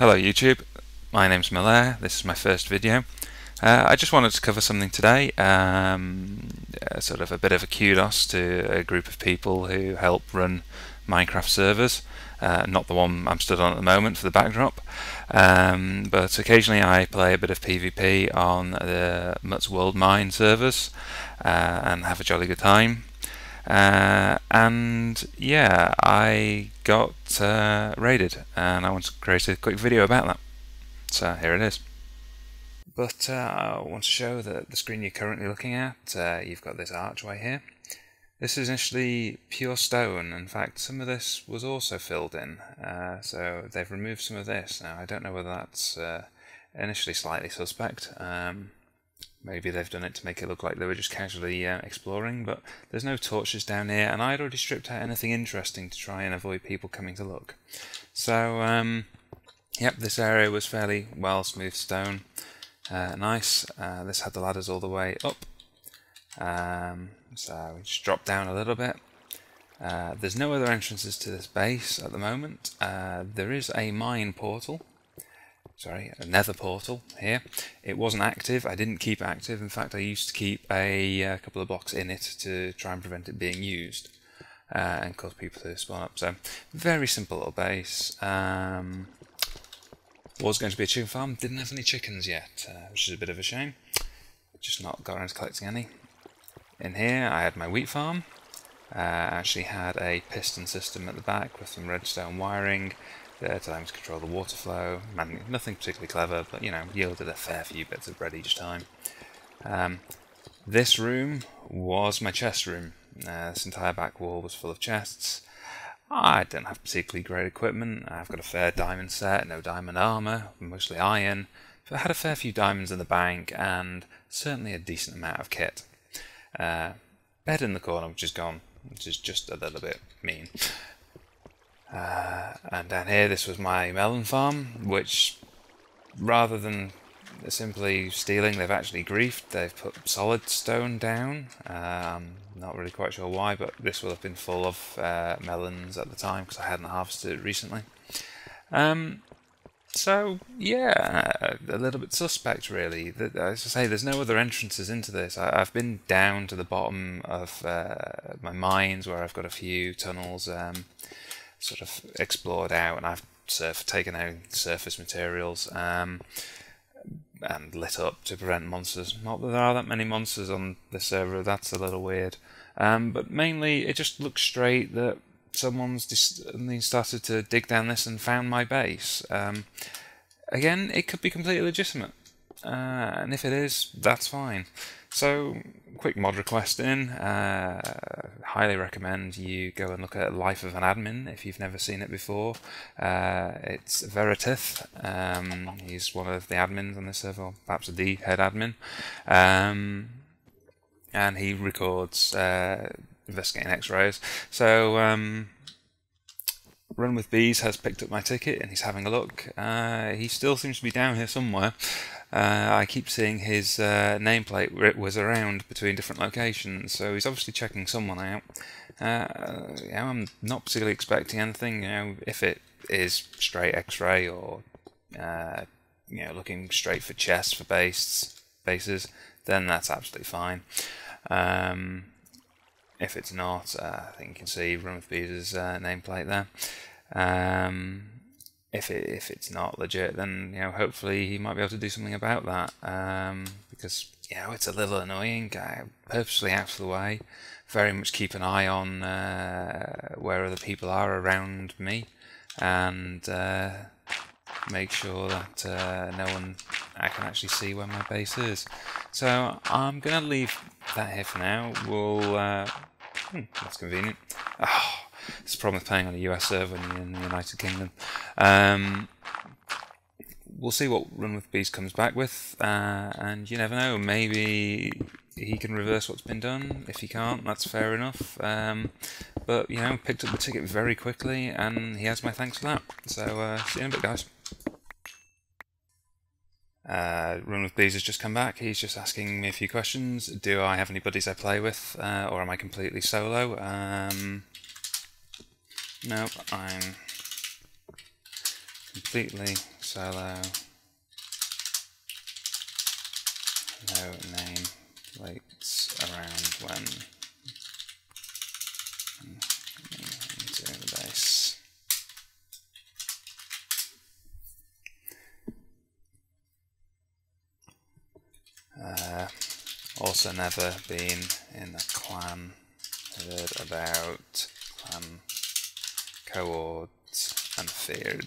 Hello YouTube, my name's Malaire. This is my first video. I just wanted to cover something today, sort of a bit of a kudos to a group of people who help run Minecraft servers, not the one I'm stood on at the moment for the backdrop, but occasionally I play a bit of PvP on the MuttsWorld mine servers and have a jolly good time. And yeah, I got raided and I want to create a quick video about that. So here it is. But I want to show that the screen you're currently looking at, you've got this archway here. This is initially pure stone. In fact, some of this was also filled in, so they've removed some of this. Now I don't know whether that's initially slightly suspect. Maybe they've done it to make it look like they were just casually exploring, but there's no torches down here, and I'd already stripped out anything interesting to try and avoid people coming to look. So, yep, this area was fairly well smooth stone. Nice. This had the ladders all the way up. So we just dropped down a little bit. There's no other entrances to this base at the moment. There is a mine portal. Sorry, a nether portal here. It wasn't active. I didn't keep it active. In fact, I used to keep a couple of blocks in it to try and prevent it being used and cause people to spawn up. So, very simple little base. Was going to be a chicken farm. Didn't have any chickens yet, which is a bit of a shame. Just not got around to collecting any. In here, I had my wheat farm. Actually had a piston system at the back with some redstone wiring. There to allow me to control the water flow. Nothing particularly clever, but you know, yielded a fair few bits of bread each time. This room was my chest room. This entire back wall was full of chests. I don't have particularly great equipment. I've got a fair diamond set, no diamond armour, mostly iron. But I had a fair few diamonds in the bank and certainly a decent amount of kit. Bed in the corner, which is gone, which is just a little bit mean. And down here, this was my melon farm, which, rather than simply stealing, they've actually griefed. They've put solid stone down. I'm not really quite sure why, but this will have been full of melons at the time because I hadn't harvested it recently. So yeah, a little bit suspect really. As I say, there's no other entrances into this. I've been down to the bottom of my mines where I've got a few tunnels sort of explored out, and I've taken out surface materials and lit up to prevent monsters. Not that there are that many monsters on this server, that's a little weird. But mainly it just looks straight that someone's started to dig down this and found my base. Again, it could be completely legitimate, and if it is, that's fine. So, quick mod request in. Highly recommend you go and look at Life of an Admin if you've never seen it before. It's Veritith. He's one of the admins on this server, or perhaps the head admin. And he records investigating X-rays. So, Run with Bees has picked up my ticket and he's having a look. He still seems to be down here somewhere. I keep seeing his nameplate whiz around between different locations, so he's obviously checking someone out. You know, I'm not particularly expecting anything. You know, if it is straight X-ray or you know, looking straight for chests for bases, then that's absolutely fine. If it's not, I think you can see Run with Bees' nameplate there. If it's not legit, then you know, hopefully he might be able to do something about that. Because you know, it's a little annoying. I purposely out of the way, very much keep an eye on where other people are around me, and make sure that I can actually see where my base is. So I'm gonna leave that here for now. We'll that's convenient. Oh, it's a problem with playing on a US server in the United Kingdom. We'll see what Run with Bees comes back with, and you never know, maybe he can reverse what's been done. If he can't, that's fair enough. But you know, picked up the ticket very quickly, and he has my thanks for that. So see you in a bit, guys. Run with Bees has just come back. He's just asking me a few questions. Do I have any buddies I play with, or am I completely solo? Nope, I'm completely solo, no name plates around when into the base. Also never been in a clan, heard about clan coords and feared.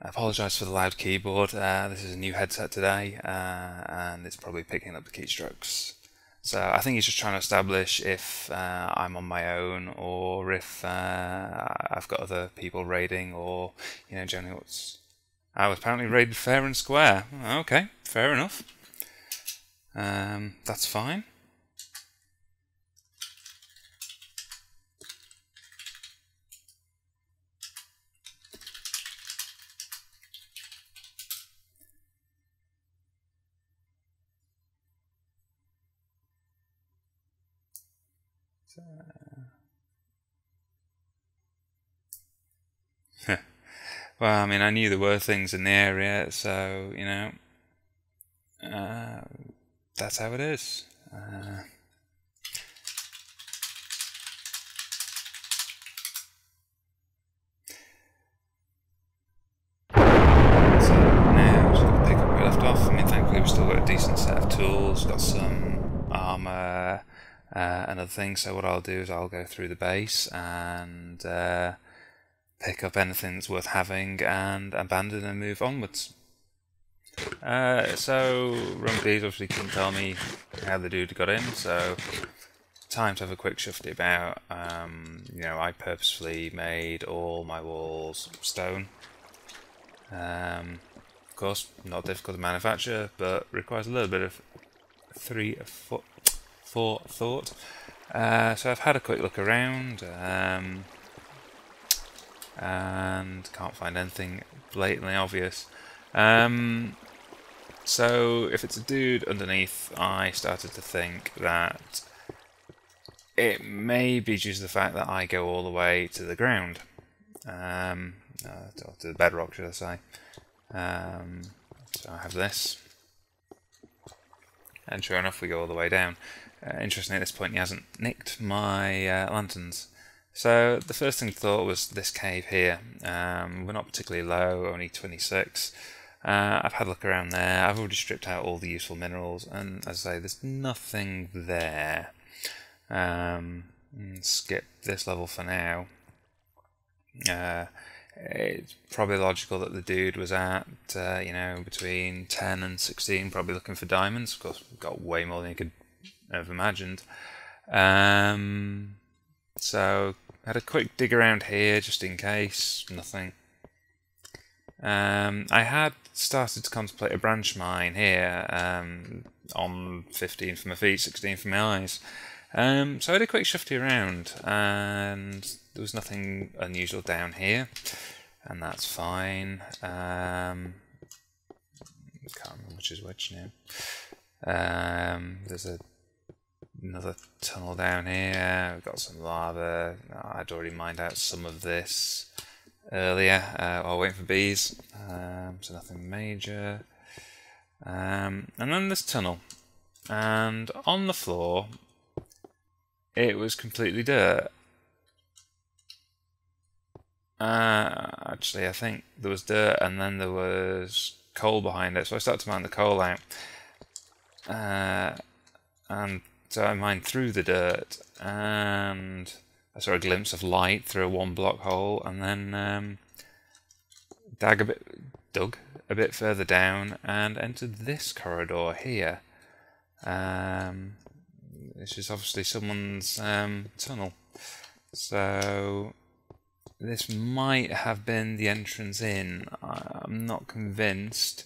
I apologise for the loud keyboard. This is a new headset today, and it's probably picking up the keystrokes. So I think he's just trying to establish if I'm on my own or if I've got other people raiding, or generally what's. I was apparently raided fair and square. Okay, fair enough. That's fine. Well, I mean, I knew there were things in the area, so, that's how it is. So now, just going to pick up where we left off. I mean, thankfully we've still got a decent set of tools, got some armour and other things, so what I'll do is I'll go through the base and pick up anything that's worth having and abandon and move onwards. So Rumpies obviously couldn't tell me how the dude got in, so time to have a quick shifty about. I purposefully made all my walls stone. Of course, not difficult to manufacture, but requires a little bit of forethought. So I've had a quick look around, and can't find anything blatantly obvious. So if it's a dude underneath, I started to think that it may be due to the fact that I go all the way to the ground, to the bedrock, should I say. So I have this, and sure enough we go all the way down. Interestingly, at this point he hasn't nicked my lanterns. So the first thing I thought was this cave here. We're not particularly low, only 26. I've had a look around there. I've already stripped out all the useful minerals, and as I say, there's nothing there. Skip this level for now. It's probably logical that the dude was at, between 10 and 16, probably looking for diamonds. Of course, we've got way more than you could have imagined. So had a quick dig around here just in case. Nothing. I had started to contemplate a branch mine here, on 15 for my feet, 16 for my eyes. So I had a quick shifty around, and there was nothing unusual down here, and that's fine. Can't remember which is which now. There's another tunnel down here. We've got some lava. I'd already mined out some of this earlier while waiting for bees, so nothing major. And then this tunnel, and on the floor it was completely dirt. Actually, I think there was dirt and then there was coal behind it, so I started to mine the coal out, and so I mined through the dirt, and I saw a glimpse of light through a 1-block hole, and then dug a bit further down and entered this corridor here. This is obviously someone's tunnel, so this might have been the entrance in. I'm not convinced.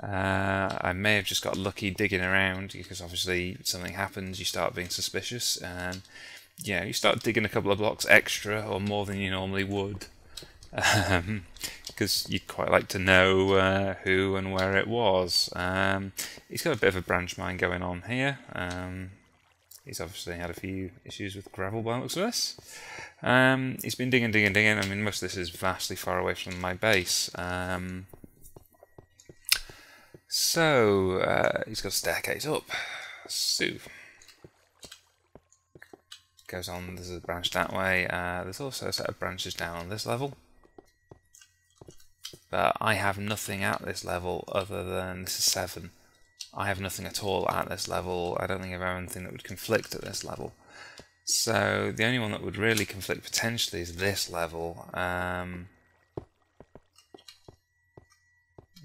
I may have just got lucky digging around, because obviously something happens, you start being suspicious, and you start digging a couple of blocks extra or more than you normally would, because you'd quite like to know who and where it was. He's got a bit of a branch mine going on here. He's obviously had a few issues with gravel by the looks of this. He's been digging. I mean, most of this is vastly far away from my base. So he's got a staircase up. So goes on. There's a branch that way. There's also a set of branches down on this level. But I have nothing at this level other than this is 7. I have nothing at all at this level. I don't think I have anything that would conflict at this level. So the only one that would really conflict potentially is this level.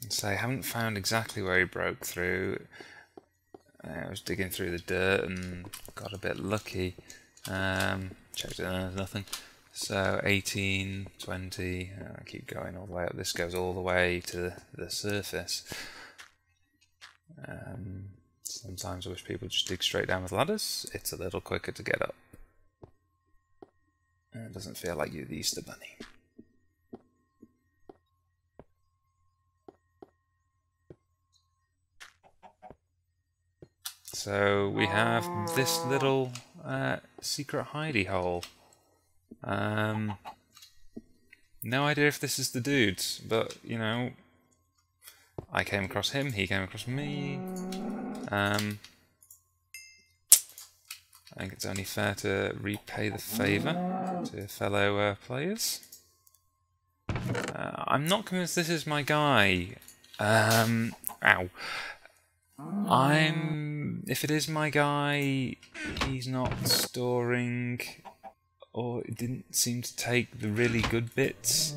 So I haven't found exactly where he broke through. I was digging through the dirt and got a bit lucky. Checked it and there's nothing. So 18, 20, I keep going all the way up. This goes all the way to the surface. Sometimes I wish people just dig straight down with ladders. It's a little quicker to get up. It doesn't feel like you're the Easter Bunny. So we have this little secret hidey hole. No idea if this is the dude, but you know, I came across him, he came across me. I think it's only fair to repay the favour to fellow players. I'm not convinced this is my guy. Ow. If it is my guy, he's not storing, or it didn't seem to take the really good bits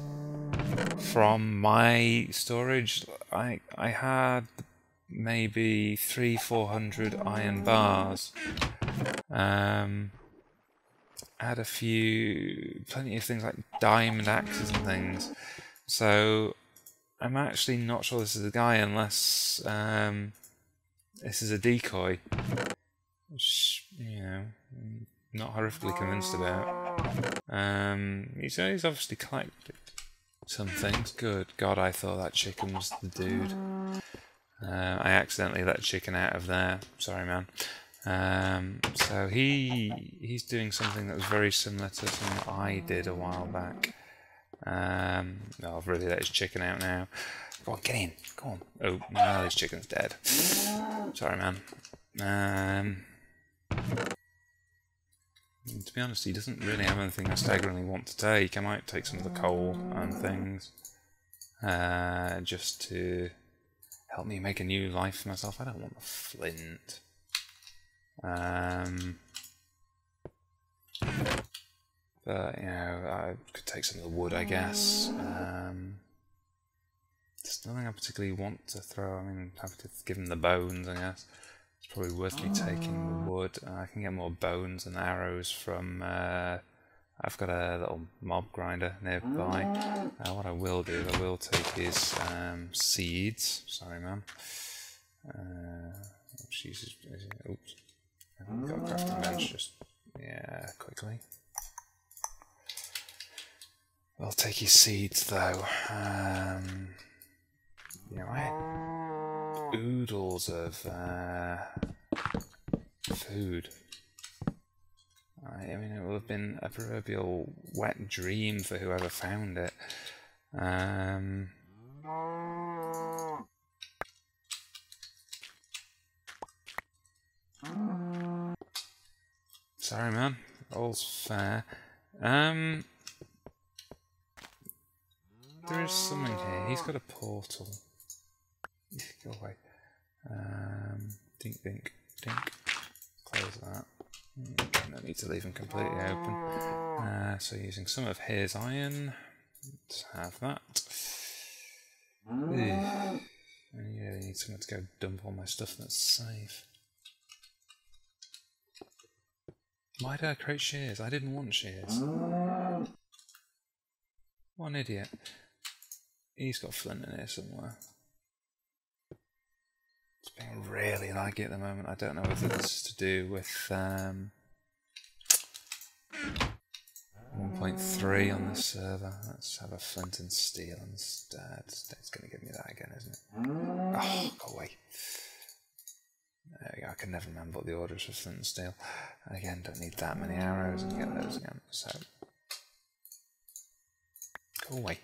from my storage. I had maybe 300-400 iron bars. I had plenty of things like diamond axes and things. So I'm actually not sure this is a guy unless this is a decoy, which, you know, I'm not horrifically convinced about. He's obviously collected some things. Good God, I thought that chicken was the dude. I accidentally let chicken out of there. Sorry, man. So he's doing something that was very similar to something I did a while back. No, I've really let his chicken out now. Go on, get in. Go on. Oh, no, his chicken's dead. Sorry, man. To be honest, he doesn't really have anything I staggeringly want to take. I might take some of the coal and things, just to help me make a new life for myself. I don't want the flint. But, you know, I could take some of the wood, I guess. There's nothing I particularly want to throw. I mean, I'm happy to give him the bones, I guess. It's probably worth me taking the wood. I can get more bones and arrows from... I've got a little mob grinder nearby. What I will do, I will take his seeds. Sorry, man. Oops. I haven't got a crafting bench, just... Yeah, quickly. I'll take his seeds, though. You know, I had oodles of food. I mean, it will have been a proverbial wet dream for whoever found it. Sorry, man. All's fair. There is something here. He's got a portal. Go away. Dink, dink, dink. Close that. No need to leave him completely open. So using some of his iron. Let's have that. I really need someone to go dump all my stuff that's safe. Why did I create shears? I didn't want shears. What an idiot. He's got flint in here somewhere. It's being really laggy at the moment. I don't know whether this is to do with 1.3 on the server. Let's have a flint and steel instead. It's going to give me that again, isn't it? Oh, go away. There we go. I can never remember what the order is for flint and steel. And again, don't need that many arrows and get those again. So, go away.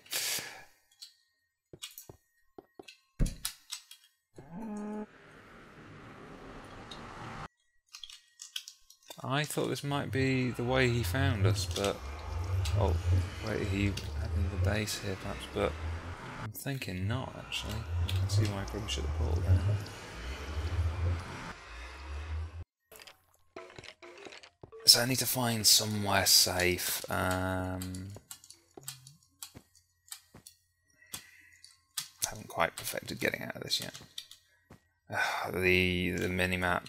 I thought this might be the way he found us, but... Oh, wait, he had the base here perhaps, but I'm thinking not, actually. I can see why I probably should have pulled there. So I need to find somewhere safe. Haven't quite perfected getting out of this yet. The minimap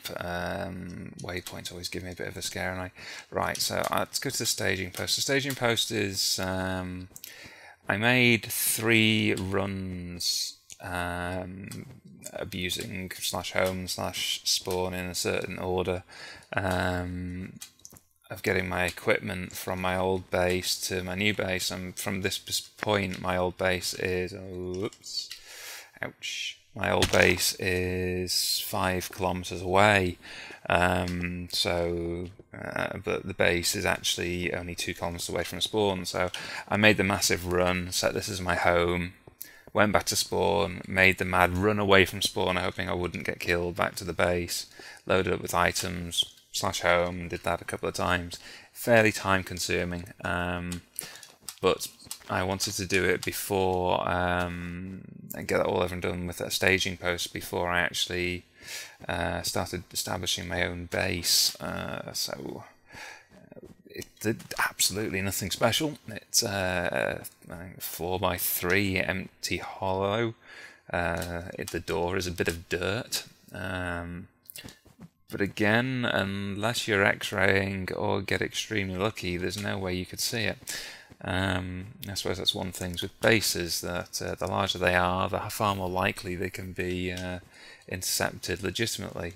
waypoints always give me a bit of a scare, and right. So let's go to the staging post. The staging post is I made 3 runs abusing /home/spawn in a certain order of getting my equipment from my old base to my new base, and from this point my old base is my old base is 5 kilometers away, but the base is actually only 2 kilometers away from spawn. So I made the massive run, set this as my home, went back to spawn, made the mad run away from spawn, hoping I wouldn't get killed, back to the base, loaded up with items, /home, did that a couple of times. Fairly time consuming, but I wanted to do it before and get it all over and done with a staging post before I actually started establishing my own base. So it did absolutely nothing special. It's a 4x3 empty hollow. The door is a bit of dirt. But again, unless you're X-raying or get extremely lucky, there's no way you could see it. I suppose that's one thing with bases, that the larger they are, the far more likely they can be intercepted legitimately.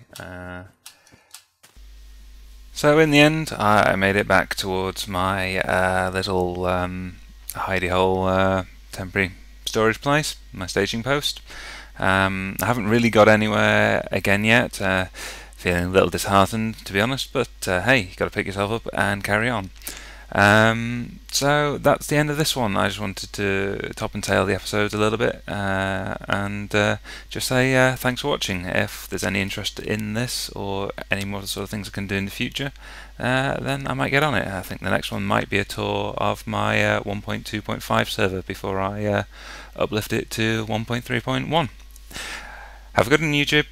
So in the end, I made it back towards my little hidey hole temporary storage place, my staging post. I haven't really got anywhere again yet. Feeling a little disheartened, to be honest, but hey, you got to pick yourself up and carry on. So that's the end of this one. I just wanted to top and tail the episodes a little bit and just say thanks for watching. If there's any interest in this or any more sort of things I can do in the future, then I might get on it. I think the next one might be a tour of my 1.2.5 server before I uplift it to 1.3.1. Have a good one, YouTube.